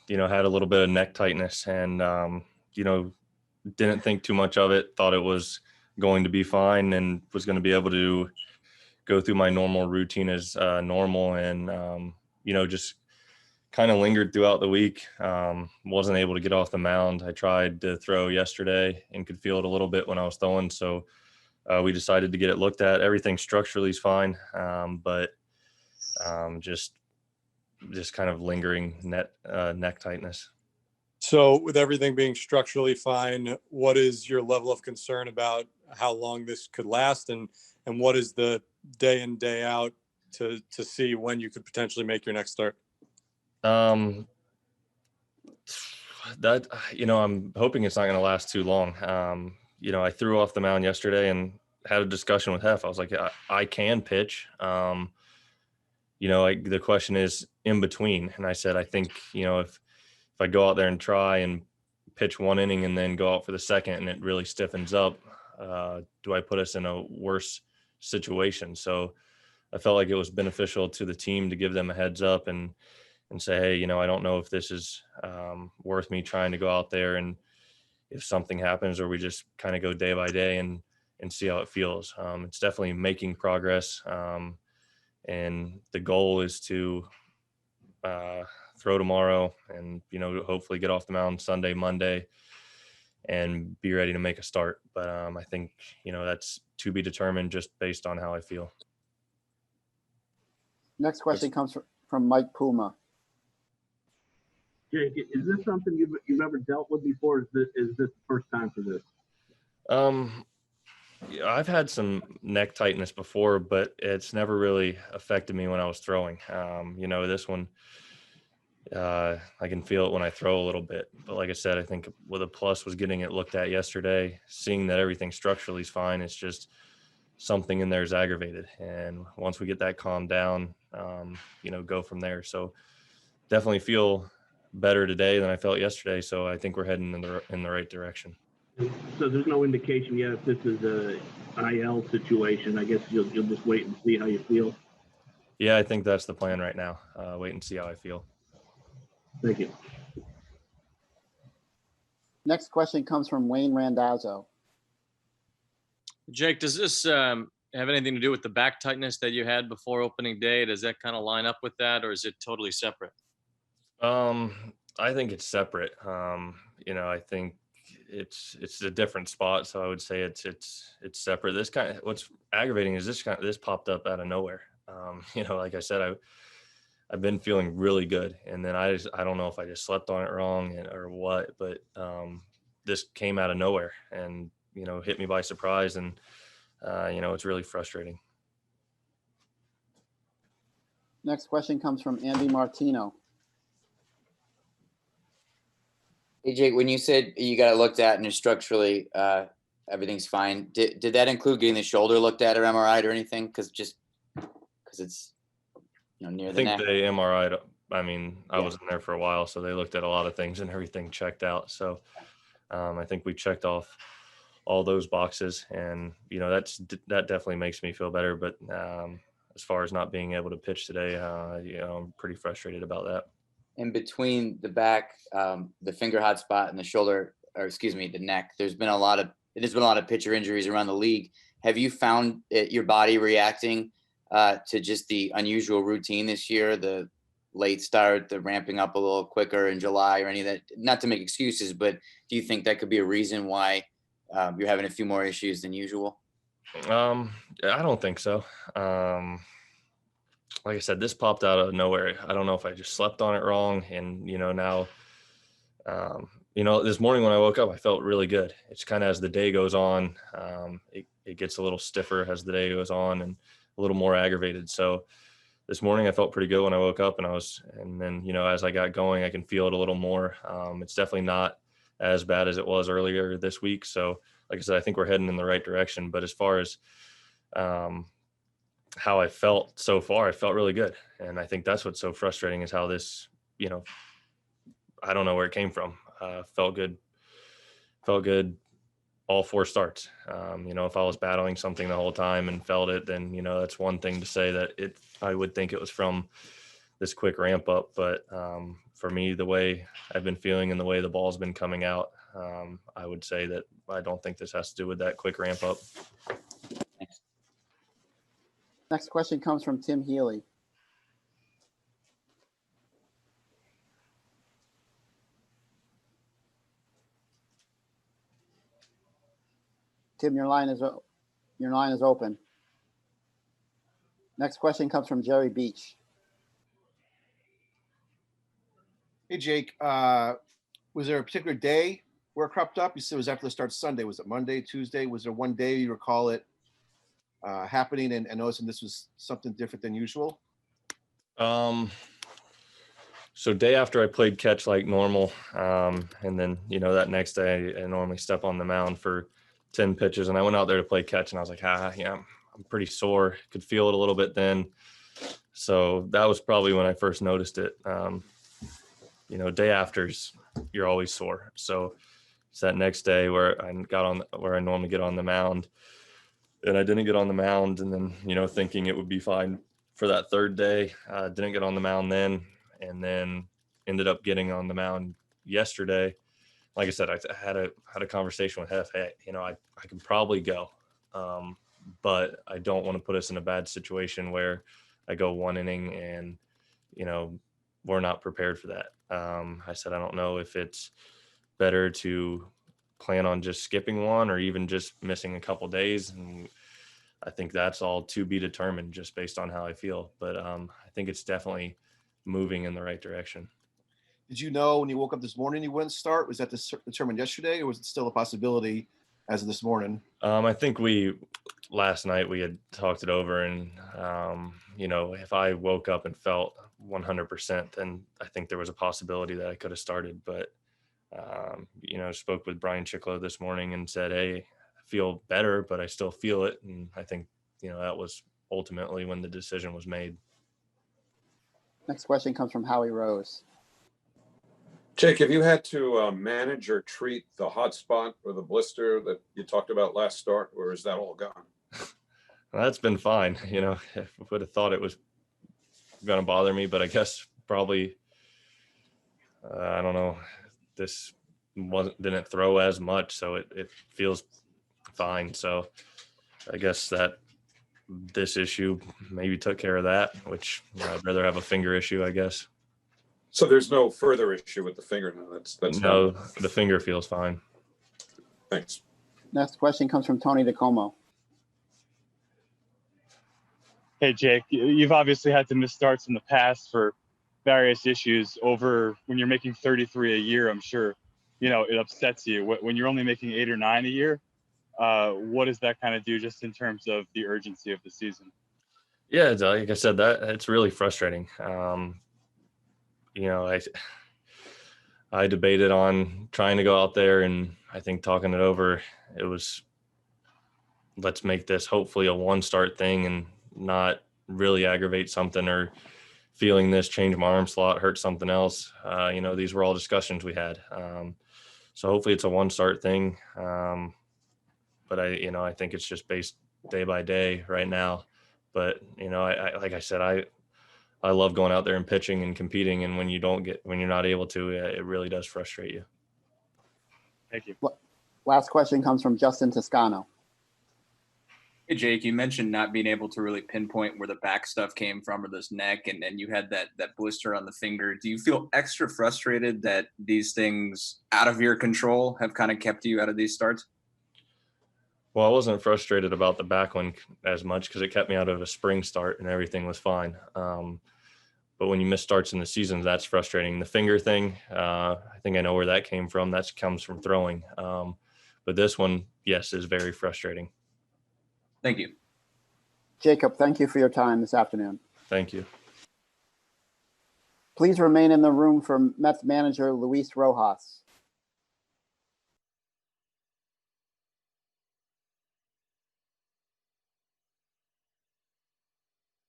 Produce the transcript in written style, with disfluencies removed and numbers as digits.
had a little bit of neck tightness and, didn't think too much of it, thought it was going to be fine and was going to be able to go through my normal routine as normal. And, just kind of lingered throughout the week. Wasn't able to get off the mound. I tried to throw yesterday and could feel it a little bit when I was throwing. So we decided to get it looked at. Everything structurally is fine, but just kind of lingering neck tightness. So with everything being structurally fine, what is your level of concern about how long this could last, and what is the day in, day out to see when you could potentially make your next start? I'm hoping it's not going to last too long. I threw off the mound yesterday and had a discussion with Hef. I was like, I can pitch. The question is in between. And I said, I think, if I go out there and try and pitch one inning and then go out for the second and it really stiffens up, do I put us in a worse situation? So I felt like it was beneficial to the team to give them a heads up and say, hey, I don't know if this is worth me trying to go out there, and if something happens, or we just kind of go day by day and see how it feels. It's definitely making progress. And the goal is to throw tomorrow and, hopefully get off the mound Sunday, Monday, and be ready to make a start. But I think, that's to be determined just based on how I feel. Next question comes from Mike Puma. Jake, is this something you've ever dealt with before? Is this the first time for this? I've had some neck tightness before, but it's never really affected me when I was throwing. This one, I can feel it when I throw a little bit. But like I said, I think with a plus was getting it looked at yesterday, seeing that everything structurally is fine. It's just something in there is aggravated. And once we get that calmed down, go from there. So definitely feel better today than I felt yesterday. So I think we're heading in the right direction. So there's no indication yet if this is a IL situation. I guess you'll just wait and see how you feel. Yeah, I think that's the plan right now. Wait and see how I feel. Thank you. Next question comes from Wayne Randazzo. Jake, does this have anything to do with the back tightness that you had before opening day? Does that kind of line up with that, or is it totally separate? I think it's separate. I think it's a different spot. So I would say it's separate. This what's aggravating is this popped up out of nowhere. Like I said, I've been feeling really good. And then I don't know if I just slept on it wrong or what, but, this came out of nowhere and, hit me by surprise. And, it's really frustrating. Next question comes from Andy Martino. Hey, Jake, when you said you got it looked at and structurally everything's fine, did that include getting the shoulder looked at or MRI'd or anything? Because it's near the neck. I think they MRI'd. I mean, I was in there for a while, so they looked at a lot of things and everything checked out. So I think we checked off all those boxes, and that definitely makes me feel better. But as far as not being able to pitch today, I'm pretty frustrated about that. In between the back, the finger hot spot, and the shoulder, the neck, there's been a lot of pitcher injuries around the league. Have you found your body reacting to just the unusual routine this year, the late start, the ramping up a little quicker in July, or any of that? Not to make excuses, but do you think that could be a reason why you're having a few more issues than usual? I don't think so. Like I said, this popped out of nowhere. I don't know if I just slept on it wrong. And, now, this morning when I woke up, I felt really good. It's kind of as the day goes on, it gets a little stiffer as the day goes on and a little more aggravated. So this morning I felt pretty good when I woke up, and then, as I got going, I can feel it a little more. It's definitely not as bad as it was earlier this week. So like I said, I think we're heading in the right direction. But as far as, how I felt so far, I felt really good. And I think that's what's so frustrating is how this, I don't know where it came from. Felt good all four starts. If I was battling something the whole time and felt it, then, that's one thing to say that I would think it was from this quick ramp up. But for me, the way I've been feeling and the way the ball's been coming out, I would say that I don't think this has to do with that quick ramp up. Next question comes from Tim Healy. Tim, your line is open. Next question comes from Jerry Beach. Hey, Jake, was there a particular day where it cropped up? You said it was after the start of Sunday. Was it Monday, Tuesday? Was there one day you recall it happening and noticing this was something different than usual? So day after I played catch like normal, and then, that next day I normally step on the mound for 10 pitches, and I went out there to play catch, and I was like, yeah, I'm pretty sore. Could feel it a little bit then. So that was probably when I first noticed it. Day afters, you're always sore. So it's that next day where I normally get on the mound, and I didn't get on the mound, and then, thinking it would be fine for that third day, didn't get on the mound then, and then ended up getting on the mound yesterday. Like I said, I had a conversation with Hef. Hey, I can probably go, but I don't want to put us in a bad situation where I go one inning and, we're not prepared for that. I said, I don't know if it's better to plan on just skipping one or even just missing a couple days. And I think that's all to be determined just based on how I feel. But I think it's definitely moving in the right direction. Did you know when you woke up this morning you wouldn't start? Was that determined yesterday, or was it still a possibility as of this morning? I think last night we had talked it over, and if I woke up and felt 100%, then I think there was a possibility that I could have started. But spoke with Brian Chiclo this morning and said, hey, I feel better, but I still feel it. And I think that was ultimately when the decision was made. Next question comes from Howie Rose. Jake, have you had to manage or treat the hot spot or the blister that you talked about last start, or is that all gone? Well, that's been fine. I would have thought it was going to bother me, but I guess probably, I don't know, this didn't throw as much, so it feels fine. So I guess that this issue maybe took care of that, which I'd rather have a finger issue, I guess. So there's no further issue with the finger now. That's no, the finger feels fine. Thanks. Next question comes from Tony DeComo. Hey, Jake, you've obviously had to miss starts in the past for various issues. Over when you're making 33 a year, I'm sure, it upsets you. When you're only making 8 or 9 a year, what does that kind of do just in terms of the urgency of the season? Yeah, like I said, that it's really frustrating. I debated on trying to go out there, and I think talking it over, it was, let's make this hopefully a one start thing and not really aggravate something or feeling this change my arm slot, hurt something else. These were all discussions we had. So hopefully it's a one start thing. But I think it's just based day by day right now. But, like I said, I love going out there and pitching and competing. And when you're not able to, it really does frustrate you. Thank you. Last question comes from Justin Toscano. Hey, Jake, you mentioned not being able to really pinpoint where the back stuff came from or this neck, and you had that blister on the finger. Do you feel extra frustrated that these things out of your control have kind of kept you out of these starts? Well, I wasn't frustrated about the back one as much because it kept me out of a spring start and everything was fine. But when you miss starts in the season, that's frustrating. The finger thing, I think I know where that came from. That comes from throwing. But this one, yes, is very frustrating. Thank you. Jacob, thank you for your time this afternoon. Thank you. Please remain in the room for Mets manager Luis Rojas.